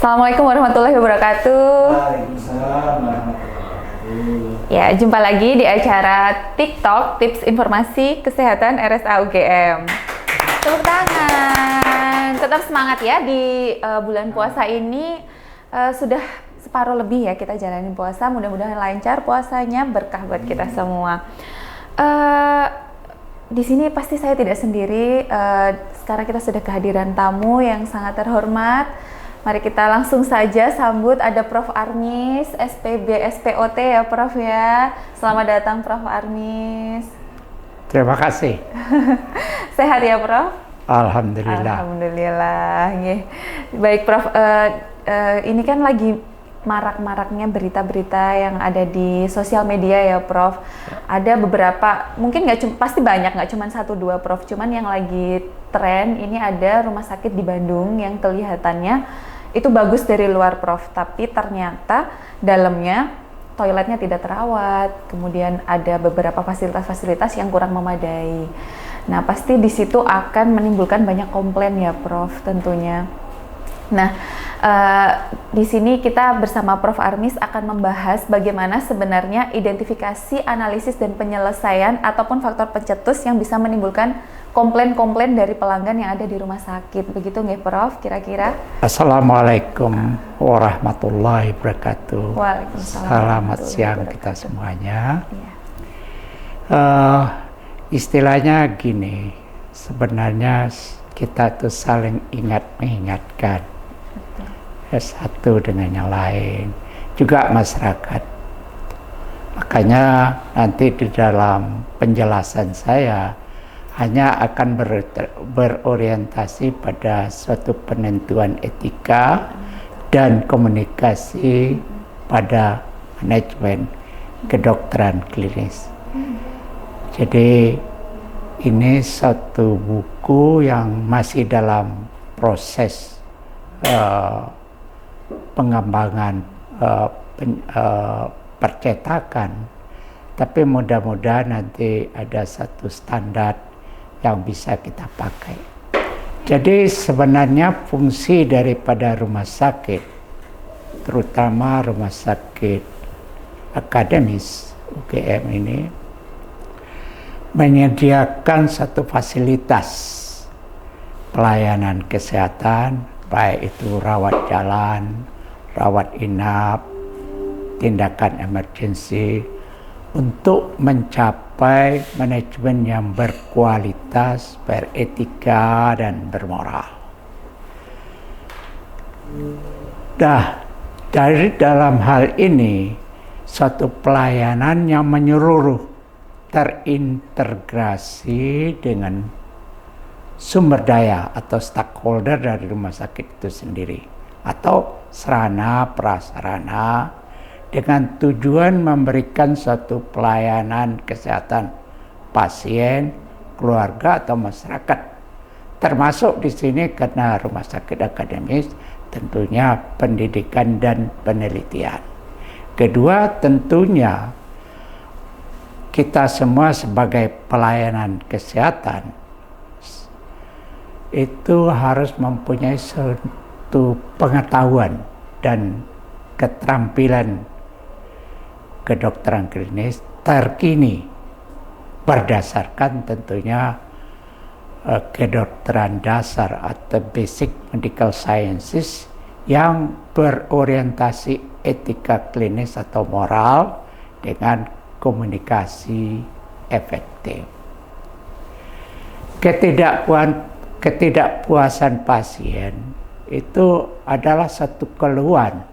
Assalamualaikum warahmatullahi wabarakatuh. Waalaikumsalam warahmatullahi wabarakatuh. Ya, jumpa lagi di acara TikTok Tips Informasi Kesehatan RSA UGM. Tepuk tangan. Tetap semangat ya di bulan puasa ini. Sudah separuh lebih ya kita jalanin puasa. Mudah-mudahan lancar puasanya, berkah buat kita semua. Di sini pasti saya tidak sendiri. Sekarang kita sudah kehadiran tamu yang sangat terhormat. Mari kita langsung saja sambut, ada Prof. Armis, SPB, SPOT ya Prof ya. Selamat datang Prof. Armis. Terima kasih. Sehat ya Prof? Alhamdulillah. Alhamdulillah. Baik Prof, ini kan lagi marak-maraknya berita-berita yang ada di sosial media ya Prof. Ada beberapa, mungkin pasti banyak, nggak cuma 1-2 Prof. Cuman yang lagi tren ini ada rumah sakit di Bandung yang kelihatannya itu bagus dari luar Prof. Tapi ternyata dalamnya toiletnya tidak terawat. Kemudian ada beberapa fasilitas-fasilitas yang kurang memadai. Nah pasti di situ akan menimbulkan banyak komplain ya Prof. Tentunya. Nah, di sini kita bersama Prof. Armis akan membahas bagaimana sebenarnya identifikasi, analisis, dan penyelesaian ataupun faktor pencetus yang bisa menimbulkan komplain-komplain dari pelanggan yang ada di rumah sakit. Begitu nggih Prof, kira-kira? Assalamualaikum warahmatullahi wabarakatuh. Waalaikumsalam. Selamat siang kita semuanya. Ya. Istilahnya gini, sebenarnya kita tuh saling mengingatkan. Satu dengan yang lain, juga masyarakat. Makanya nanti di dalam penjelasan saya hanya akan berorientasi pada suatu penentuan etika dan komunikasi pada manajemen kedokteran klinis. Jadi ini satu buku yang masih dalam proses pengembangan percetakan, tapi mudah-mudahan nanti ada satu standar yang bisa kita pakai. Jadi sebenarnya fungsi daripada rumah sakit, terutama rumah sakit akademis UGM ini, menyediakan satu fasilitas pelayanan kesehatan, baik itu rawat jalan, rawat inap, tindakan emergensi, untuk mencapai manajemen yang berkualitas, beretika, dan bermoral. Dari dalam hal ini, suatu pelayanan yang menyeluruh, terintegrasi dengan sumber daya atau stakeholder dari rumah sakit itu sendiri atau sarana prasarana dengan tujuan memberikan suatu pelayanan kesehatan pasien, keluarga atau masyarakat. Termasuk di sini karena rumah sakit akademis tentunya pendidikan dan penelitian. Kedua tentunya kita semua sebagai pelayanan kesehatan itu harus mempunyai suatu pengetahuan dan keterampilan kedokteran klinis terkini berdasarkan tentunya kedokteran dasar atau basic medical sciences yang berorientasi etika klinis atau moral dengan komunikasi efektif. Ketidakpuasan pasien itu adalah satu keluhan,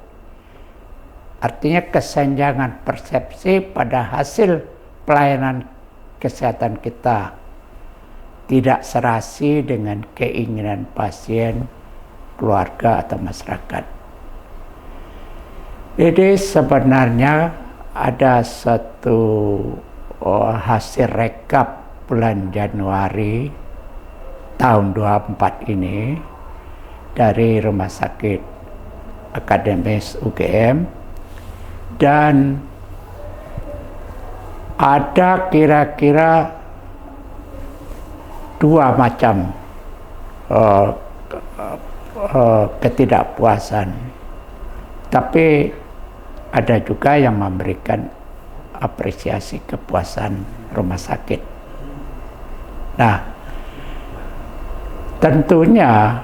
artinya kesenjangan persepsi pada hasil pelayanan kesehatan kita tidak serasi dengan keinginan pasien, keluarga atau masyarakat. Jadi sebenarnya ada satu hasil rekap bulan Januari tahun 24 ini dari Rumah Sakit Akademis UGM, dan ada kira-kira 2 macam ketidakpuasan Tapi ada juga yang memberikan apresiasi kepuasan rumah sakit. Nah, tentunya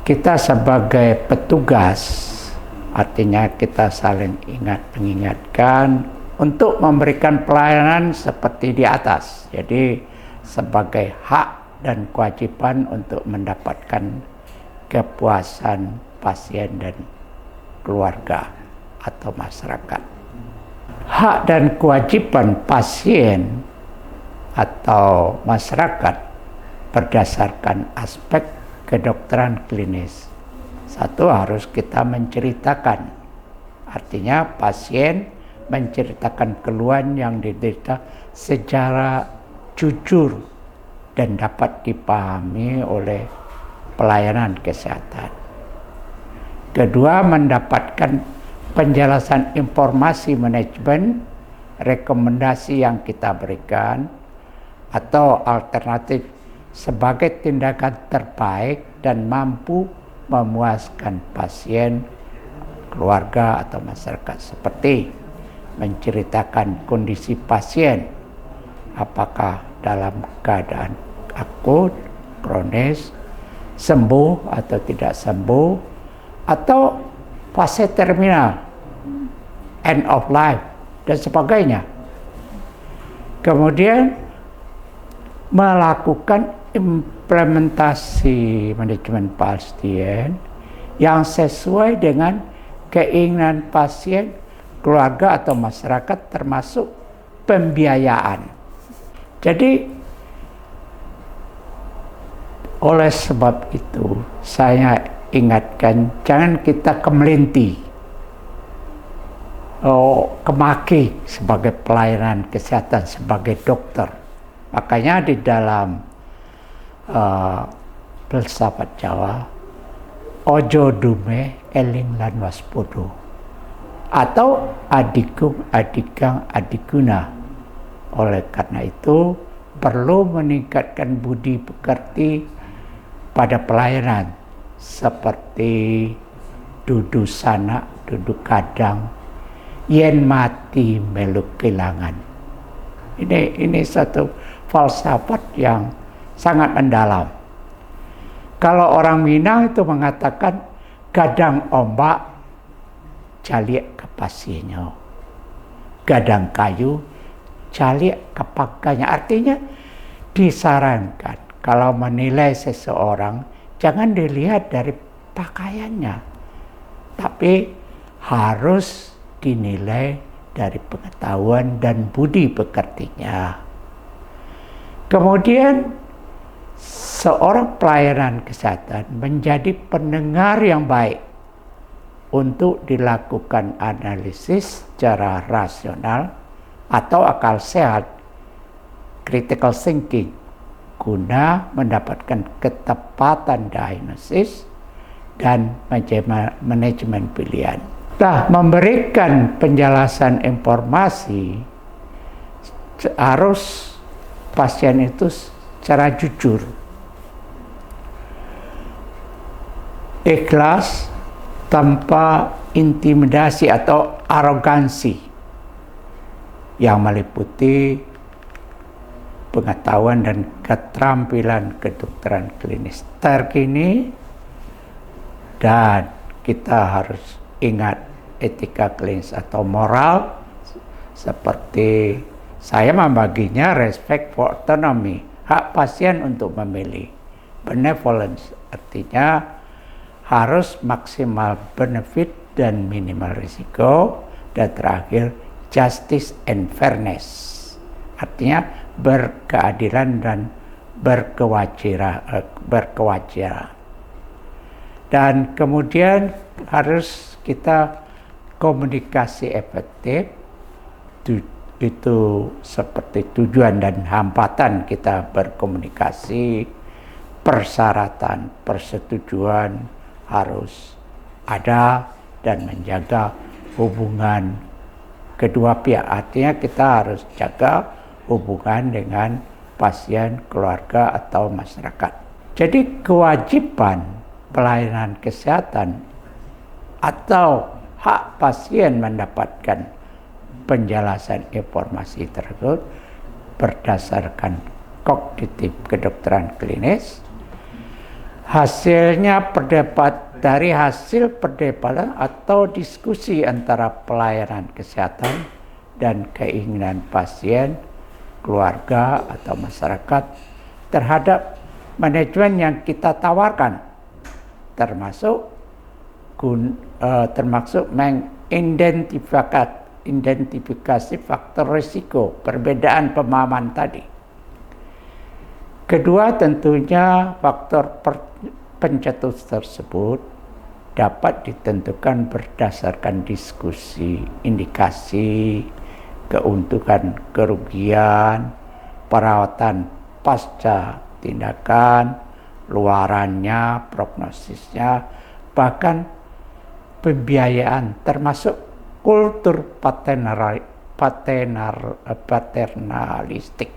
kita sebagai petugas, artinya kita saling mengingatkan untuk memberikan pelayanan seperti di atas. Jadi sebagai hak dan kewajiban untuk mendapatkan kepuasan pasien dan keluarga atau masyarakat. Hak dan kewajiban pasien atau masyarakat berdasarkan aspek kedokteran klinis. Satu, harus kita menceritakan. Artinya pasien menceritakan keluhan yang diderita secara jujur dan dapat dipahami oleh pelayanan kesehatan. Kedua, mendapatkan penjelasan informasi manajemen, rekomendasi yang kita berikan, atau alternatif sebagai tindakan terbaik dan mampu memuaskan pasien, keluarga, atau masyarakat. Seperti menceritakan kondisi pasien, apakah dalam keadaan akut, kronis, sembuh atau tidak sembuh, atau fase terminal, end of life, dan sebagainya. Kemudian melakukan implementasi manajemen pasien yang sesuai dengan keinginan pasien, keluarga, atau masyarakat, termasuk pembiayaan. Jadi oleh sebab itu saya ingatkan, jangan kita kemelinti, kemaki sebagai pelayanan kesehatan, sebagai dokter. Makanya di dalam filsafat Jawa, ojo dume eling lan waspodo, atau adigung adigang adiguna. Oleh karena itu perlu meningkatkan budi pekerti pada pelayanan, seperti dudu sanak, dudu kadang, yen mati meluk kelangan. Ini satu falsafat yang sangat mendalam. Kalau orang Minang itu mengatakan gadang ombak jaliek ke pasiennya, gadang kayu jaliek ke pakainya. Artinya disarankan kalau menilai seseorang, jangan dilihat dari pakaiannya, tapi harus dinilai dari pengetahuan dan budi pekertinya. Kemudian, seorang pelayanan kesehatan menjadi pendengar yang baik untuk dilakukan analisis secara rasional atau akal sehat, critical thinking, guna mendapatkan ketepatan diagnosis dan manajemen pilihan. Nah, memberikan penjelasan informasi harus pasien itu secara jujur, ikhlas, tanpa intimidasi atau arogansi, yang meliputi pengetahuan dan keterampilan kedokteran klinis terkini. Dan kita harus ingat etika klinis atau moral, seperti saya membaginya respect for autonomy, hak pasien untuk memilih. Benevolence artinya harus maksimal benefit dan minimal risiko. Dan terakhir, justice and fairness, artinya berkeadilan dan berkewajaran. Dan kemudian harus kita komunikasi efektif, itu seperti tujuan dan hambatan kita berkomunikasi, persyaratan persetujuan harus ada, dan menjaga hubungan kedua pihak. Artinya kita harus jaga hubungan dengan pasien, keluarga, atau masyarakat. Jadi kewajiban pelayanan kesehatan atau hak pasien mendapatkan penjelasan informasi tersebut berdasarkan kognitif kedokteran klinis. Dari hasil perdebatan atau diskusi antara pelayanan kesehatan dan keinginan pasien, keluarga atau masyarakat terhadap manajemen yang kita tawarkan, termasuk mengidentifikasi faktor risiko, perbedaan pemahaman tadi. Kedua, tentunya faktor pencetus tersebut dapat ditentukan berdasarkan diskusi, indikasi, keuntungan, kerugian, perawatan pasca tindakan, luarannya, prognosisnya, bahkan pembiayaan, termasuk kultur paternalistik.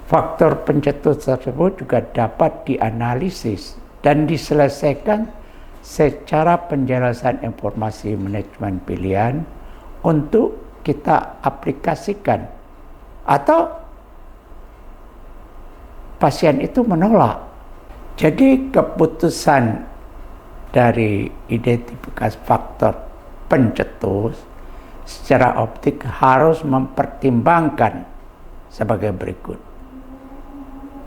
Faktor pencetus tersebut juga dapat dianalisis dan diselesaikan secara penjelasan informasi manajemen pilihan untuk kita aplikasikan, atau pasien itu menolak. Jadi keputusan dari identifikasi faktor pencetus secara optik harus mempertimbangkan sebagai berikut.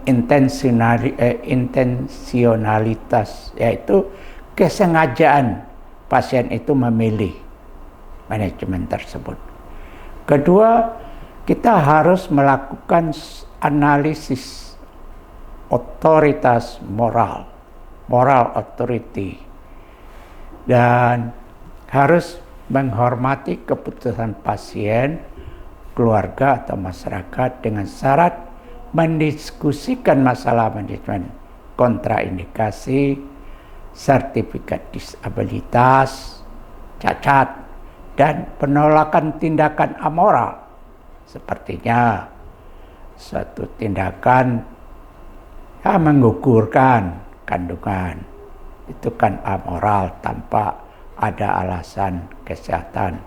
Intensionalitas, yaitu kesengajaan pasien itu memilih manajemen tersebut. Kedua, kita harus melakukan analisis otoritas moral authority, dan harus menghormati keputusan pasien, keluarga atau masyarakat dengan syarat mendiskusikan masalah manajemen kontraindikasi, sertifikat disabilitas, cacat, dan penolakan tindakan amoral. Sepertinya suatu tindakan menggugurkan kandungan, itu kan amoral tanpa ada alasan kesehatan.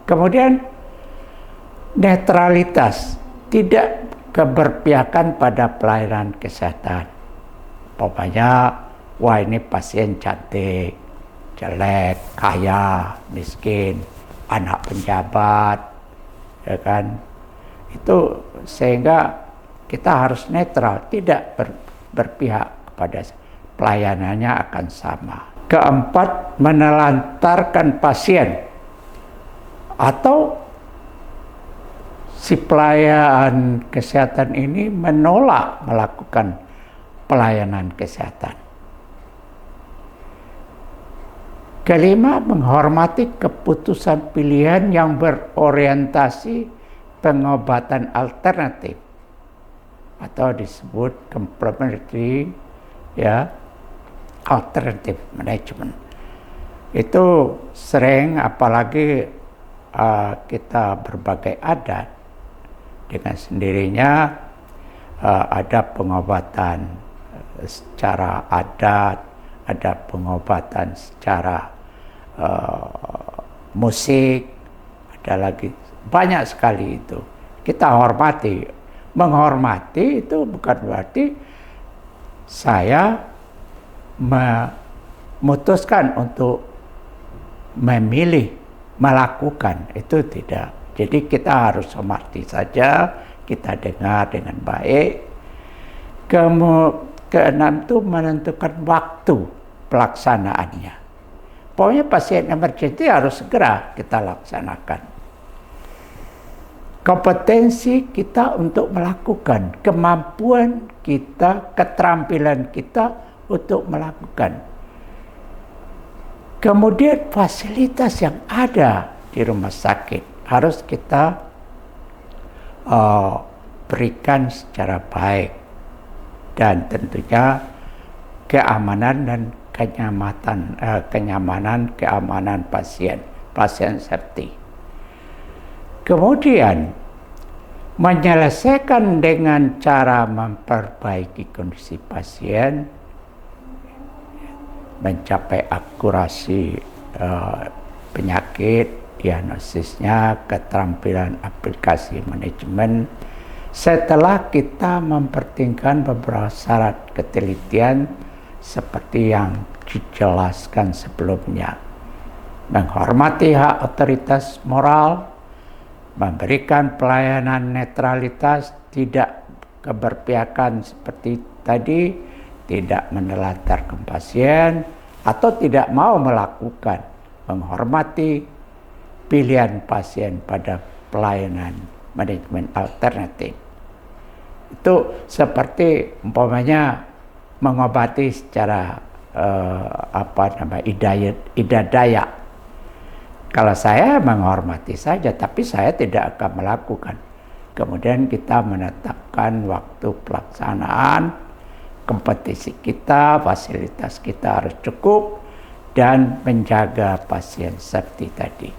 Kemudian netralitas, tidak keberpihakan pada pelayanan kesehatan. Pokoknya, wah ini pasien cantik, jelek, kaya, miskin, anak pejabat, ya kan? Itu sehingga kita harus netral, tidak berpihak kepada pelayanannya akan sama. Keempat, menelantarkan pasien atau si pelayan kesehatan ini menolak melakukan pelayanan kesehatan. Kelima, menghormati keputusan pilihan yang berorientasi pengobatan alternatif atau disebut complementary alternative management. Itu sering, apalagi kita berbagai adat, dengan sendirinya ada pengobatan secara adat, ada pengobatan secara musik, ada lagi banyak sekali itu. Kita hormati. Menghormati itu bukan berarti saya memutuskan untuk memilih melakukan, itu tidak. Jadi kita harus hormati saja, kita dengar dengan baik. Keenam itu menentukan waktu pelaksanaannya. Pokoknya pasien emergensi harus segera kita laksanakan. Kompetensi kita untuk melakukan, kemampuan kita, keterampilan kita untuk melakukan. Kemudian fasilitas yang ada di rumah sakit harus kita berikan secara baik, dan tentunya keamanan dan kenyamanan, keamanan pasien safety. Kemudian menyelesaikan dengan cara memperbaiki kondisi pasien mencapai akurasi penyakit, diagnosisnya, keterampilan aplikasi manajemen, setelah kita mempertimbangkan beberapa syarat ketelitian seperti yang dijelaskan sebelumnya. Menghormati hak otoritas moral, memberikan pelayanan netralitas, tidak keberpihakan seperti tadi, tidak menelantarkan pasien, atau tidak mau melakukan, menghormati pilihan pasien pada pelayanan manajemen alternatif. Itu seperti umpamanya mengobati secara ida daya. Kalau saya menghormati saja, tapi saya tidak akan melakukan. Kemudian kita menetapkan waktu pelaksanaan, kompetisi kita, fasilitas kita harus cukup, dan menjaga pasien safety tadi.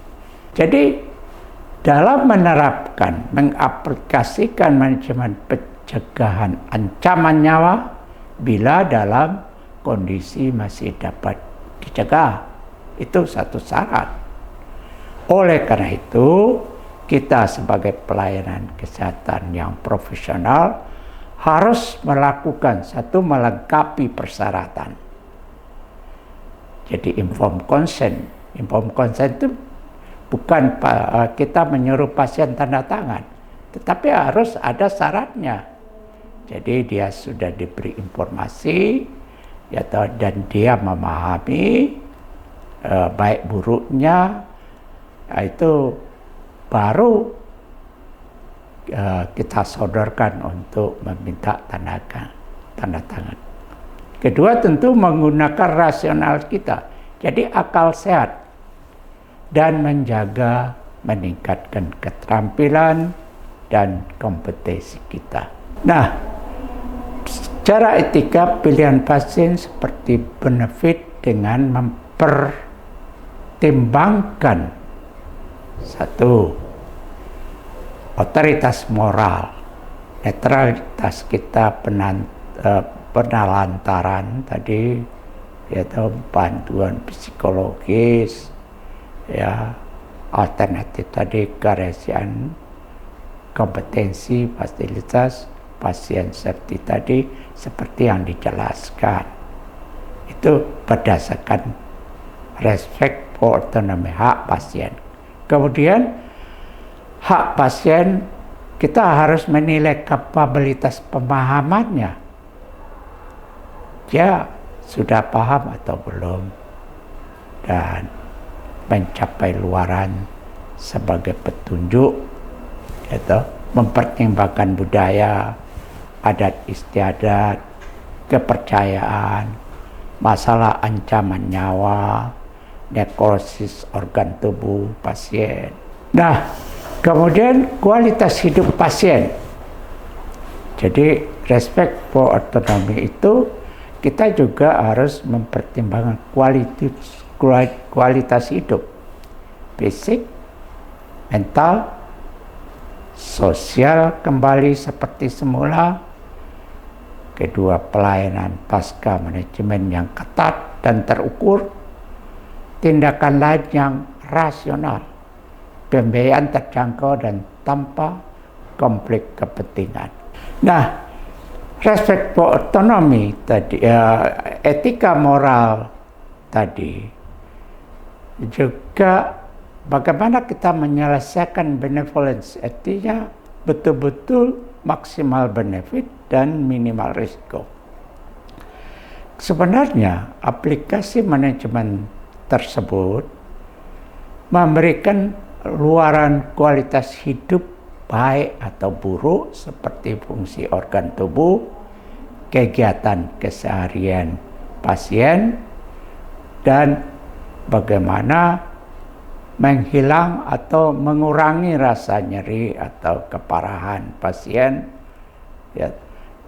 Jadi dalam menerapkan, mengaplikasikan manajemen pencegahan ancaman nyawa bila dalam kondisi masih dapat dicegah, itu satu syarat. Oleh karena itu, kita sebagai pelayanan kesehatan yang profesional harus melakukan melengkapi persyaratan. Jadi informed consent. Informed consent itu bukan kita menyuruh pasien tanda tangan, tetapi harus ada syaratnya. Jadi dia sudah diberi informasi, dan dia memahami baik buruknya, itu baru kita sodorkan untuk meminta tanda tangan. Kedua, tentu menggunakan rasional kita, jadi akal sehat, dan meningkatkan keterampilan dan kompetensi kita. Nah, secara etika pilihan pasien seperti benefit dengan mempertimbangkan satu, otoritas moral, netralitas kita, penelantaran tadi, yaitu bantuan psikologis, ya, alternatif tadi, kerahasiaan, kompetensi, fasilitas, pasien safety tadi, seperti yang dijelaskan. Itu berdasarkan respect for autonomy, hak pasien. Kemudian hak pasien, kita harus menilai kapabilitas pemahamannya. Dia sudah paham atau belum, dan mencapai luaran sebagai petunjuk, yaitu mempertimbangkan budaya, adat istiadat, kepercayaan, masalah ancaman nyawa, nekrosis organ tubuh pasien. Nah, kemudian kualitas hidup pasien. Jadi respect for autonomy itu kita juga harus mempertimbangkan kualitas hidup, fisik, mental, sosial kembali seperti semula. Kedua, pelayanan pasca manajemen yang ketat dan terukur. Tindakan lain yang rasional, pembiayaan terjangkau dan tanpa konflik kepentingan. Nah, respect for autonomy tadi, etika moral tadi, juga bagaimana kita menyelesaikan benevolence, artinya betul-betul maksimal benefit dan minimal risiko. Sebenarnya aplikasi manajemen tersebut memberikan luaran kualitas hidup baik atau buruk seperti fungsi organ tubuh, kegiatan keseharian pasien, dan bagaimana menghilang atau mengurangi rasa nyeri atau keparahan pasien, ya,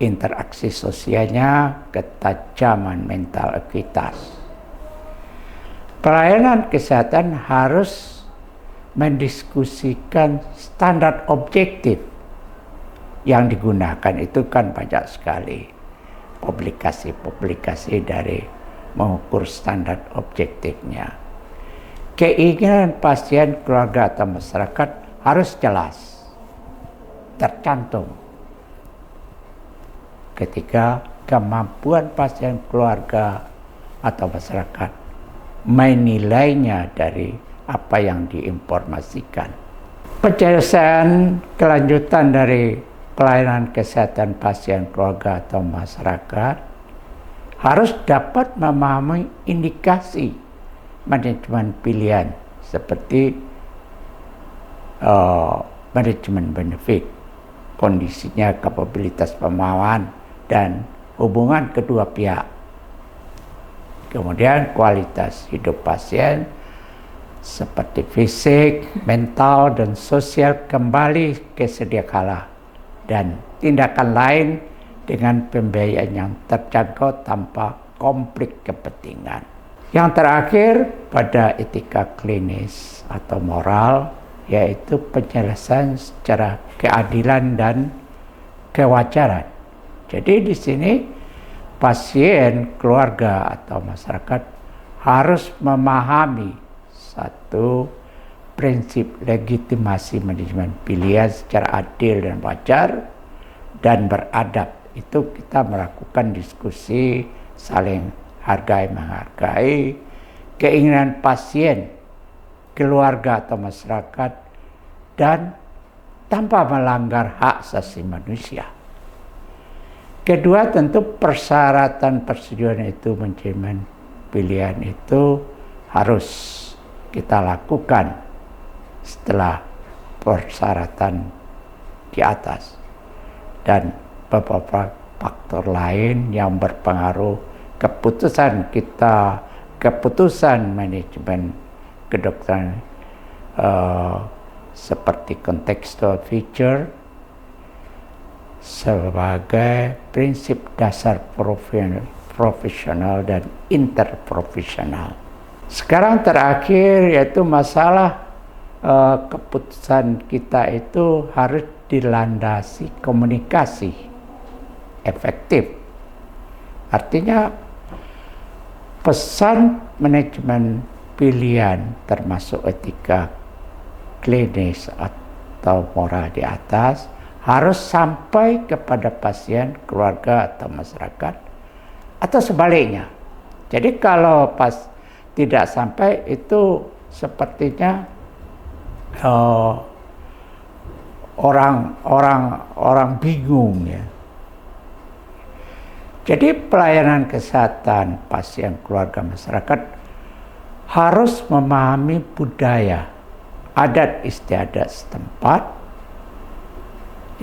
interaksi sosialnya, ketajaman mental aktivitas. Pelayanan kesehatan harus mendiskusikan standar objektif yang digunakan. Itu kan banyak sekali publikasi-publikasi dari mengukur standar objektifnya. Keinginan pasien, keluarga atau masyarakat harus jelas tercantum ketika kemampuan pasien, keluarga atau masyarakat menilainya dari apa yang diinformasikan. Penyelesaian kelanjutan dari pelayanan kesehatan pasien, keluarga atau masyarakat harus dapat memahami indikasi manajemen pilihan seperti manajemen benefit, kondisinya, kapabilitas pemahaman, dan hubungan kedua pihak. Kemudian kualitas hidup pasien seperti fisik, mental, dan sosial kembali ke sedia kala, dan tindakan lain dengan pembiayaan yang terjangkau tanpa konflik kepentingan. Yang terakhir pada etika klinis atau moral, yaitu penyelesaian secara keadilan dan kewajaran. Jadi di sini pasien, keluarga atau masyarakat harus memahami satu prinsip legitimasi manajemen pilihan secara adil dan wajar dan beradab. Itu kita melakukan diskusi saling hargai menghargai keinginan pasien, keluarga atau masyarakat, dan tanpa melanggar hak asasi manusia. Kedua, tentu persyaratan persetujuan itu manajemen pilihan itu harus kita lakukan setelah persyaratan di atas, dan beberapa faktor lain yang berpengaruh keputusan manajemen kedokteran seperti contextual feature sebagai prinsip dasar profesional dan interprofesional. Sekarang terakhir yaitu masalah keputusan kita itu harus dilandasi komunikasi efektif. Artinya pesan manajemen pilihan termasuk etika klinis atau moral di atas harus sampai kepada pasien, keluarga atau masyarakat, atau sebaliknya. Jadi kalau tidak sampai itu sepertinya orang bingung ya. Jadi pelayanan kesehatan pasien, keluarga, masyarakat harus memahami budaya, adat istiadat setempat.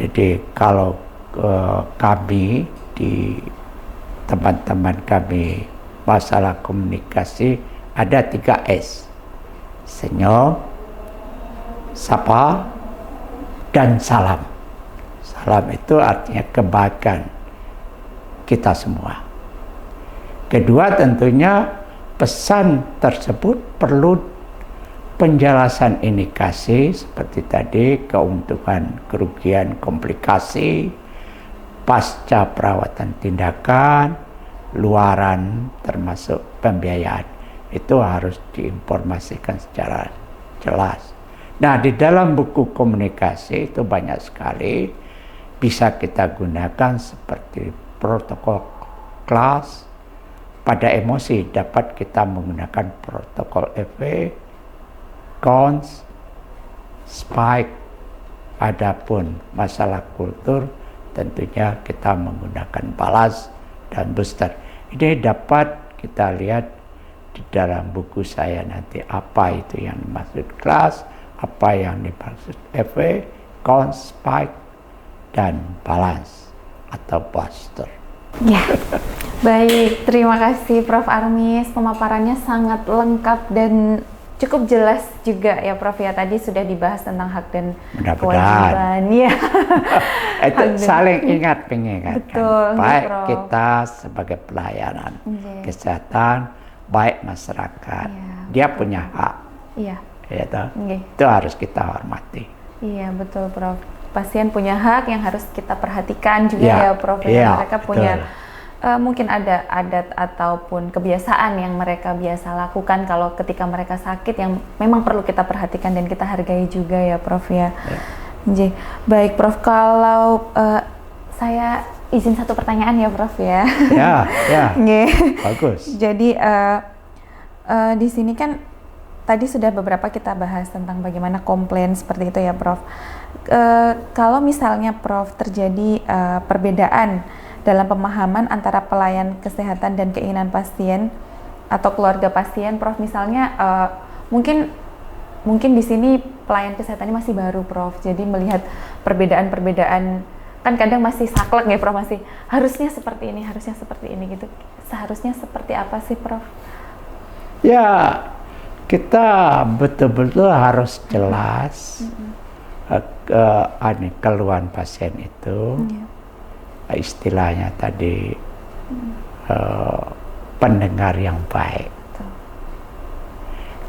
Jadi kalau kami di teman-teman kami masalah komunikasi ada 3S, senyum, sapa, dan salam. Salam itu artinya kebaikan kita semua. Kedua, tentunya pesan tersebut perlu penjelasan indikasi seperti tadi, keuntungan, kerugian, komplikasi, pasca perawatan tindakan, luaran termasuk pembiayaan. Itu harus diinformasikan secara jelas. Nah, di dalam buku komunikasi itu banyak sekali bisa kita gunakan seperti protokol kelas. Pada emosi dapat kita menggunakan protokol EV, CONS, SPIKE. Adapun masalah kultur tentunya kita menggunakan BALAS dan booster. Ini dapat kita lihat di dalam buku saya nanti apa itu yang dimaksud kelas, apa yang dimaksud EV, CONS, SPIKE, dan BALANS atau booster. Ya, baik. Terima kasih Prof. Armis. Pemaparannya sangat lengkap dan cukup jelas juga ya Prof. Ya, tadi sudah dibahas tentang hak dan kewajiban. Ya. Itu saling ingat mengingatkan. Betul, baik Prof. kita sebagai pelayanan kesehatan, baik masyarakat. Ya, dia punya hak. Iya. Itu harus kita hormati. Iya, betul Prof. Pasien punya hak yang harus kita perhatikan juga ya Prof. Ya. Mereka punya mungkin ada adat ataupun kebiasaan yang mereka biasa lakukan kalau ketika mereka sakit yang memang perlu kita perhatikan dan kita hargai juga ya Prof ya. Nggih. Baik Prof, kalau saya izin satu pertanyaan ya Prof ya. Ya. Nggih. Bagus. Jadi di sini kan tadi sudah beberapa kita bahas tentang bagaimana komplain seperti itu ya Prof. Kalau misalnya Prof terjadi perbedaan dalam pemahaman antara pelayan kesehatan dan keinginan pasien atau keluarga pasien, Prof, misalnya mungkin di sini pelayan kesehatannya masih baru, Prof. Jadi melihat perbedaan-perbedaan, kan kadang masih saklek ya, Prof, masih harusnya seperti ini gitu. Seharusnya seperti apa sih, Prof? Ya, kita betul-betul harus jelas keluhan pasien itu. Istilahnya tadi pendengar yang baik.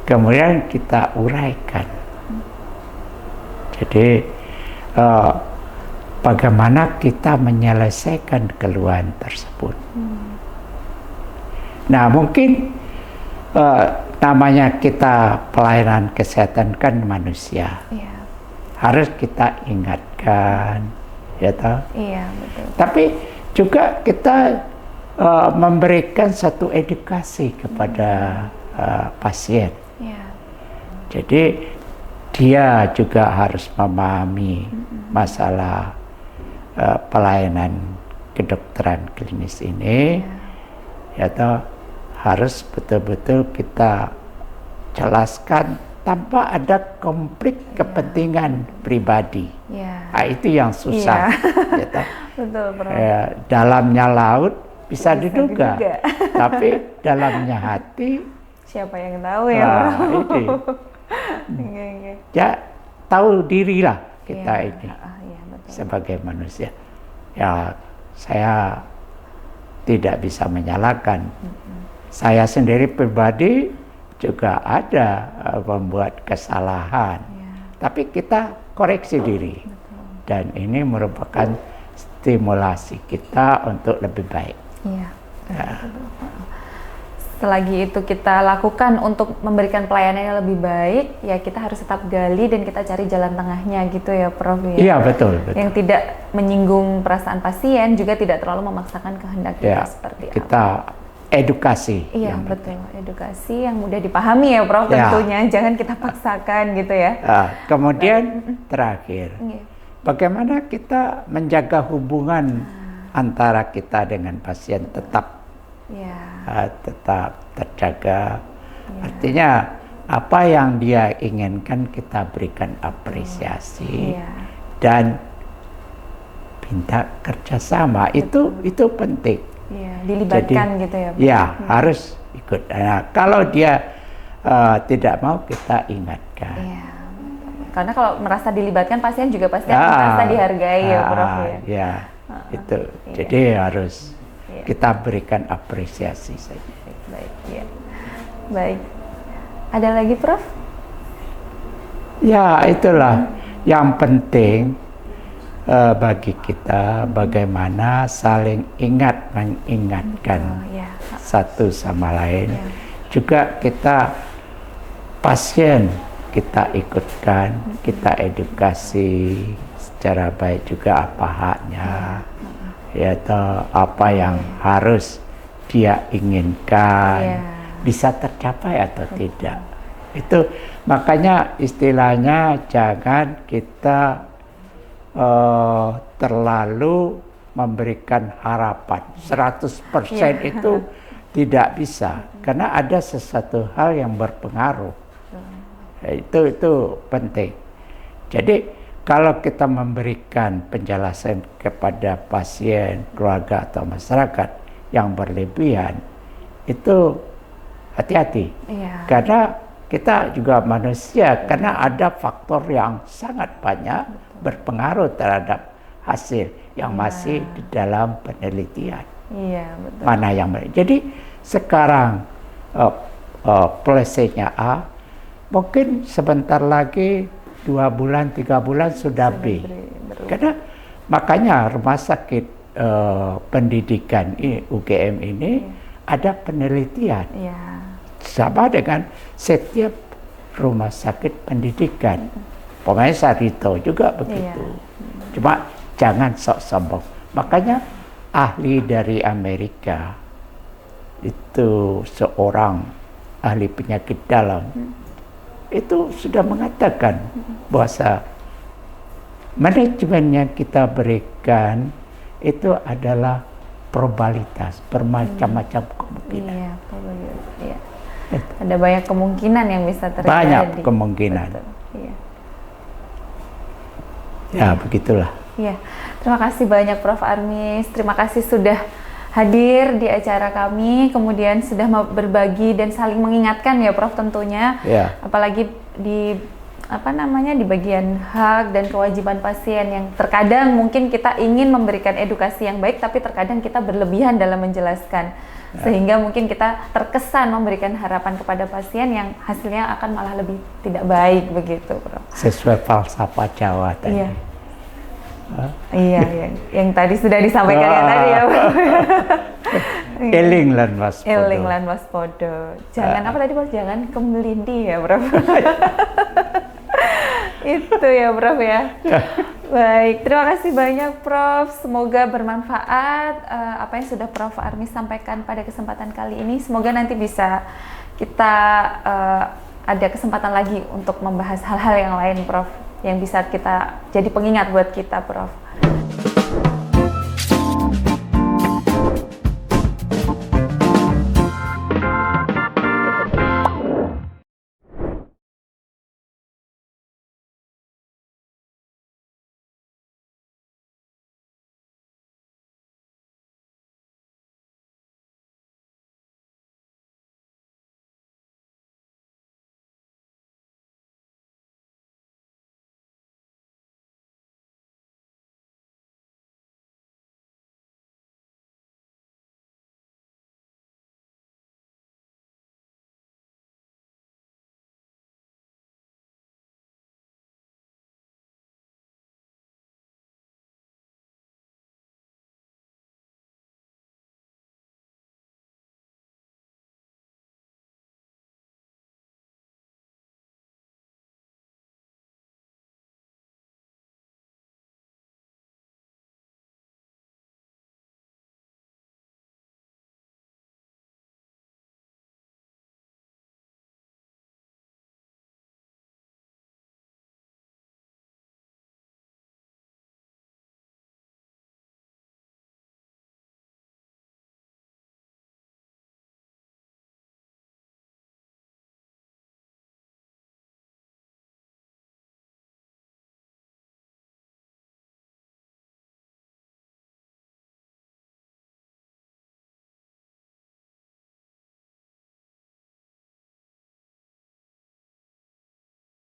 Kemudian kita uraikan. Jadi bagaimana kita menyelesaikan keluhan tersebut. Nah, mungkin namanya kita pelayanan kesehatan kan manusia. Harus kita ingatkan. Ya toh? Iya, betul. Tapi juga kita memberikan satu edukasi kepada pasien. Jadi dia juga harus memahami masalah pelayanan kedokteran klinis ini. Ya toh, harus betul-betul kita jelaskan tanpa ada konflik kepentingan pribadi. Nah, itu yang susah. Gitu. Betul, Prof. Dalamnya laut bisa diduga, tapi dalamnya hati siapa yang tahu ya, Prof? Ya, tahu dirilah kita ini sebagai manusia. Ya, saya tidak bisa menyalahkan. Saya sendiri pribadi juga ada membuat kesalahan, tapi kita koreksi diri. Dan ini merupakan stimulasi kita untuk lebih baik. Selagi itu kita lakukan untuk memberikan pelayanan yang lebih baik, ya kita harus tetap gali dan kita cari jalan tengahnya gitu ya, Prof. Iya, betul. Yang tidak menyinggung perasaan pasien, juga tidak terlalu memaksakan kehendak kita seperti apa. Kita edukasi. Iya, betul. Edukasi yang mudah dipahami ya, Prof, tentunya. Jangan kita paksakan gitu ya. Kemudian terakhir, bagaimana kita menjaga hubungan antara kita dengan pasien tetap terjaga. Artinya apa yang dia inginkan kita berikan apresiasi dan minta kerjasama. Itu penting. Dilibatkan. Jadi, gitu ya, Pak? Harus ikut. Nah, kalau dia tidak mau, kita ingatkan. Karena kalau merasa dilibatkan, pasien juga pasti akan merasa dihargai ya, Prof. Itu. Jadi harus kita berikan apresiasi saja. Baik. Ada lagi, Prof? Ya, itulah yang penting. Bagi kita bagaimana saling mengingatkan satu sama lain. Juga kita pasien kita ikutkan, kita edukasi secara baik juga apa haknya, yaitu apa yang harus dia inginkan, bisa tercapai atau tidak. Itu makanya istilahnya jangan kita terlalu memberikan harapan 100% itu tidak bisa, karena ada sesuatu hal yang berpengaruh. Itu penting. Jadi kalau kita memberikan penjelasan kepada pasien, keluarga atau masyarakat yang berlebihan, itu hati-hati. Karena kita juga manusia, karena ada faktor yang sangat banyak berpengaruh terhadap hasil yang masih di dalam penelitian. Betul. Mana yang jadi sekarang polisinya A, mungkin sebentar lagi 2 bulan, 3 bulan sudah B. Karena makanya rumah sakit pendidikan UGM ini ada penelitian. Iya. Sama dengan setiap rumah sakit pendidikan. Pokoknya Sarito juga begitu. Cuma jangan sok sombong. Makanya ahli dari Amerika itu seorang ahli penyakit dalam itu sudah mengatakan bahwa manajemen yang kita berikan itu adalah probabilitas, bermacam-macam kemungkinan. Iya, probabilitas. Iya. Ada banyak kemungkinan yang bisa terjadi. Banyak kemungkinan. Betul. Iya. Ya, begitulah. Iya. Terima kasih banyak Prof. Armis. Terima kasih sudah hadir di acara kami, kemudian sudah berbagi dan saling mengingatkan ya Prof tentunya. Ya. Apalagi di di bagian hak dan kewajiban pasien yang terkadang mungkin kita ingin memberikan edukasi yang baik tapi terkadang kita berlebihan dalam menjelaskan sehingga mungkin kita terkesan memberikan harapan kepada pasien yang hasilnya akan malah lebih tidak baik begitu, Prof. Sesuai falsafah Jawa tadi. Iya. Iya, yang tadi sudah disampaikan ya tadi ya, Prof. Eling lan waspada. Eling lan waspada. Jangan apa tadi, Prof? Jangan kemelindi ya, Prof. Itu ya, Prof ya. Baik, terima kasih banyak Prof. Semoga bermanfaat apa yang sudah Prof. Armis sampaikan pada kesempatan kali ini. Semoga nanti bisa kita ada kesempatan lagi untuk membahas hal-hal yang lain, Prof. Yang bisa kita jadi pengingat buat kita, Prof.